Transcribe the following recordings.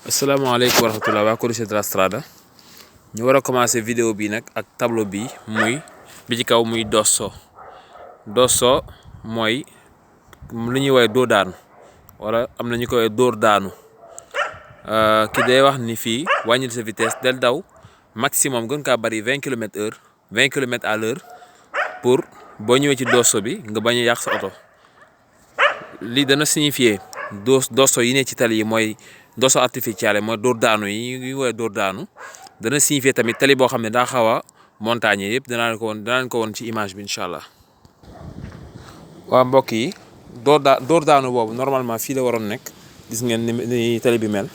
asalaamaaleykum wa rahmatulah waa Codice de la Strada ñu war a commencer vidéo bi nag ak tableau bi muy bi ci kaw muy dosso mooy lu ñuy woowee doo daanu wala am na ñu koy dóor daanu ki day wax ni fii wàññil sa vitesse del daw maximum gën kaa bari 20 km/h 20 km/h pour boo ñëwee ci dosso bi nga bañ a yàq sa oto lii dana signifier dosso yi ne ci tali yi mooy dosso artificiale mooy dóor daanu yi ñuy woowee dóor daanu dana signifier tamit tali boo xam ne daa xaw a montagne yëpp danaa ko woon ci image bi incha allah. waa mbokk yi dóor daanu boobu normalement fii la waroon nekk gis ngeen ni tali bi mel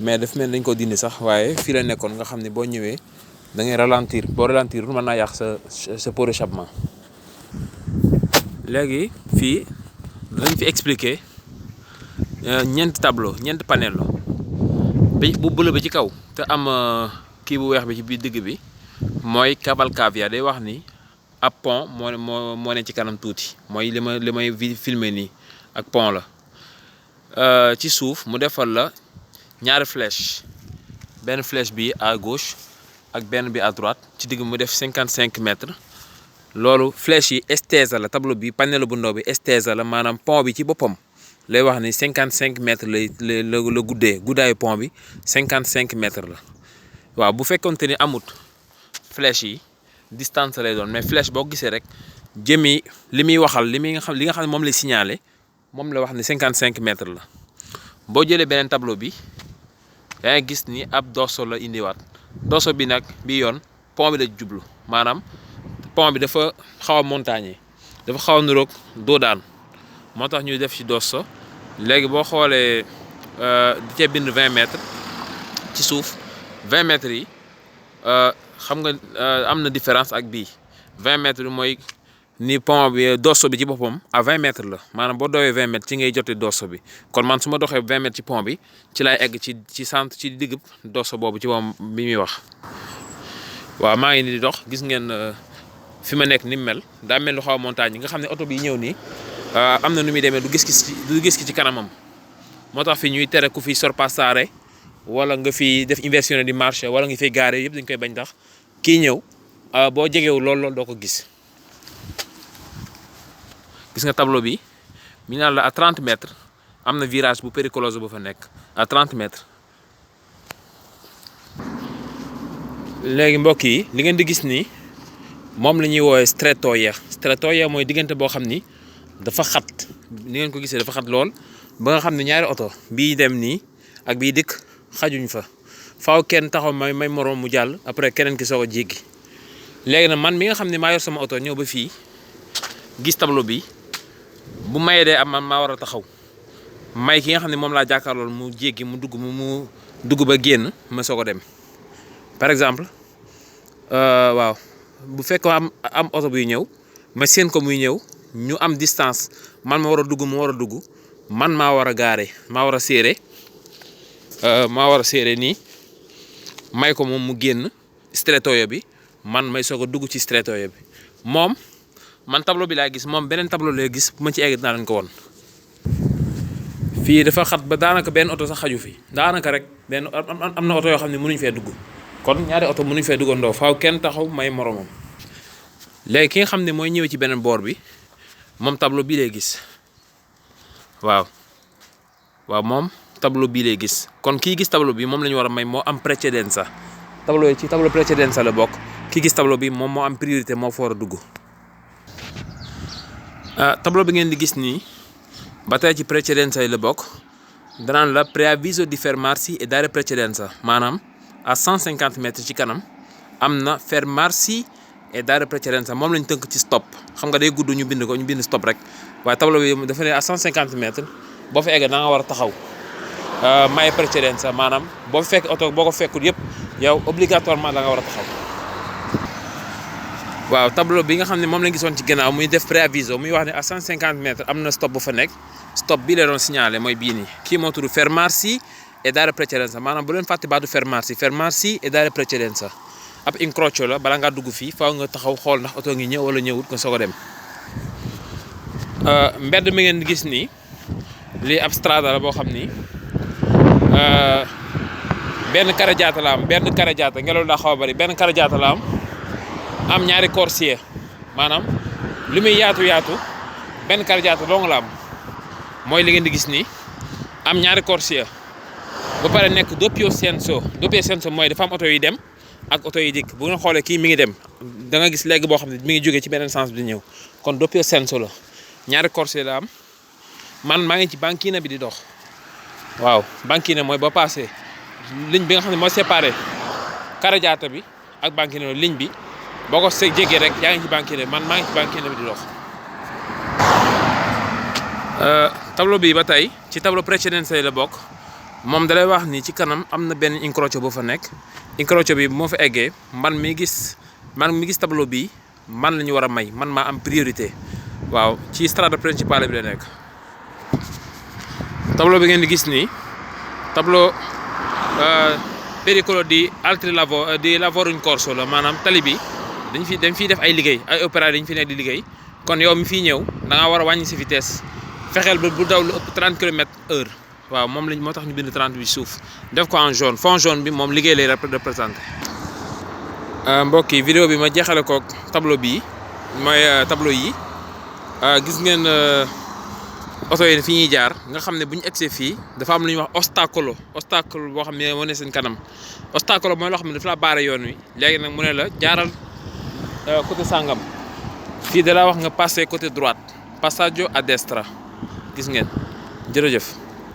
mais daf mel dañ ko dindi sax waaye fii la nekkoon nga xam ne boo ñëwee da ngay ralentir boo ralentir mën naa yàq sa pot d'échappement. léegi fii dañ fi expliquer ñeenti tableau ñeenti panel la bu bële ba ci kaw te am kii bu weex bi ci biir digg bi mooy Cavalcavia day wax ni ab pont moo ne ci kanam tuuti mooy li may filmer nii ak pont la ci suuf mu defal la ñaari flèche benn flèche bi à gauche ak benn bi à droite ci digg mu def 55 mètres loolu flèche yi estesa la tableau bi panel bu ndaw bi estesa la maanaam pont bi ci boppam lay wax ni 55 mètres la guddee guddaayu pont bi 55 mètres la waaw bu fekkonte ni amut flèche yi distance lay doon mais flèche boo gisee rek jëmi li muy waxal li nga xam ne moom lay signalé moom la wax ni 55 mètres la boo jëlee beneen tableau bi yaa ngi gis ni ab dosso la indiwaat dosso bi nag bi yoon pont bi la jublu maanaam pont bi dafa xaw a montagne dafa xaw a niroog doo daan moo tax ñuy def ci dosso léegi boo xoolee di cee bind 20 mètres ci suuf 20 mètres yi xam nga am na différence ak bii 20 mètres bi mooy ni pont bi dosso bi ci boppam à 20 mètres la maanaam boo dowee 20 mètres ci ngay jotee dosso bi kon man su ma doxee 20 mètres ci pont bi ci laay egg ci centre ci digg dosso boobu ci moom bi muy wax. waaw maa ngi ni di dox gis ngeen fi ma nekk ni mu mel daa mel lu xaw a montagne yi nga xam ne oto bi ñëw nii am na nu muy demee du gis ki ci kanamam moo tax fi ñuy tere ku fi sorpassare wala nga fi def inversione di marché wala nga fiy gaare yëpp dañ koy bañ tax kii ñëw boo jegewu lool doo ko gis. gis nga tableau bi mi naan la à 30 mètres am na virage bu périculeux bu fa nekk à 30 mètres. léegi mbokk yi li ngeen di gis nii moom la ñuy woowee strettoia mooy diggante boo xam ni dafa xat ni ngeen ko gisee dafa xat lool ba nga xam ne ñaari oto bii dem nii ak bii dikk xajuñ fa faaw kenn taxaw may moroom mu jàll après keneen ki soog a jéggi. léegi nag man mi nga xam ne maa yor sama oto ñëw ba fii gis tableau bi bu mayee dee am man maa war a taxaw may ki nga xam ne moom laa jàkkaarlool mu jéggi mu dugg ba génn ma soog a dem. par exemple waaw bu fekk am oto buy ñëw ma séen ko muy ñëw ñu am distance man ma war a dugg mu war a dugg man maa war a gaare maa war a séere nii may ko moom mu génn strettoia bi man may soog a dugg ci strettoia bi moom man tableau bi laa gis moom beneen tableau lay gis bu ma ci egg naa leen ko woon. fii dafa xat ba daanaka benn oto sax xaju fi daanaka rek benn am na oto yoo xam ne mënuñ fee dugg kon ñaari oto mënuñ fee duggandoo faaw kenn taxaw may moromam. léegi ki nga xam ne mooy ñëwee ci beneen boor bi moom tableau bii lay gis waaw moom tableau bii lay gis kon kii gis tableau bi moom la ñu war a may moo am precedenza tableau yi ci tableau precedenza la bokk kii gis tableau bi moom moo am priorité moo fa war a dugg. tableau bi ngeen di gis nii ba tey ci precedenza yi la bokk danaan la preavviso di fermarsi e dare precedenza maanaam à 150 mètres ci kanam am na fermarsi et dare precedenza moom lañ tënk ci stop xam nga day gudd ñu bind stop rek waaye tableau bi dafa ne à 150 mètres boo fa eggee da nga war a taxaw may precedenza maanaam boo fekk oto boo ko fekkul yëpp yow obligatoirement da nga war a taxaw. waaw tableau bi nga xam ne moom lañ gisoon ci gannaaw muy def préaviso muy wax ne à 150 mètres am na stop bu fa nekk stop bii la doon signalé mooy bii nii kii moo tudd fermarsi e dare precedenza maanaam bu leen fàtte baatu fermarsi e dare precedenza ab incrocio la bala ngaa dugg fii faaw nga taxaw xool ndax oto ngi ñëw wala ñëwut nga soog a dem. mbedd mi ngeen gis nii lii ab strada la boo xam ni benn carreggiata la am benn carreggiata ngelaw daa xaw a bari benn carreggiata la am ñaari corsia maanaam li muy yaatu benn carreggiata dong la am mooy li ngeen di gis nii am ñaari corsia ba pare nekk doppio senso mooy dafa am oto yi dem ak oto yi dikk bu ngeen xoolee kii mi ngi dem da nga gis léegi boo xam ne mi ngi jógee ci beneen sens bi di ñëw kon doppio senso la ñaari corsia la am man maa ngi ci banchina bi di dox waaw banchina mooy ba passé ligne bi nga xam ne moo séparé carreggiata bi ak banchina ligne bi boo ko jégee rek yaa ngi ci banchina man maa ngi ci banchina bi di dox. tableau bi ba tey ci tableau precedente la bokk moom dalay wax ni ci kanam am na benn incrocio bu fa nekk incrocio bi moo fa eggee man mi gis tableau bi man la ñu war a may man maa am priorité waaw ci strada principale bi la nekk. tableau bi ngeen di gis nii tableau pericolo di altri lavoro in corso la maanaam tali bi dañ fiy def ay liggéey ay opérateurs dañ fi nekk di liggéey kon yow mi fiy ñëw da ngaa war a wàññi si vitesse fexeel ba bu daw lu ëpp 30 km/h waaw moom lañ moo tax ñu bind 30 bi suuf def ko en jaune fond jaune bi moom liggéey lay représenté. mbokk yi vidéo bi ma jeexale koog tableau bii mooy tableau yi gis ngeen oto yi fi ñuy jaar nga xam ne bu ñu egsee fii dafa am lu ñuy wax ostacolo boo xam ne moo ne seen kanam ostacolo mooy loo xam ne dafa la baare yoon wi léegi nag mu ne la jaaral côté sangam fii da la wax nga passé côté droite passaggio a destra gis ngeen jërëjëf.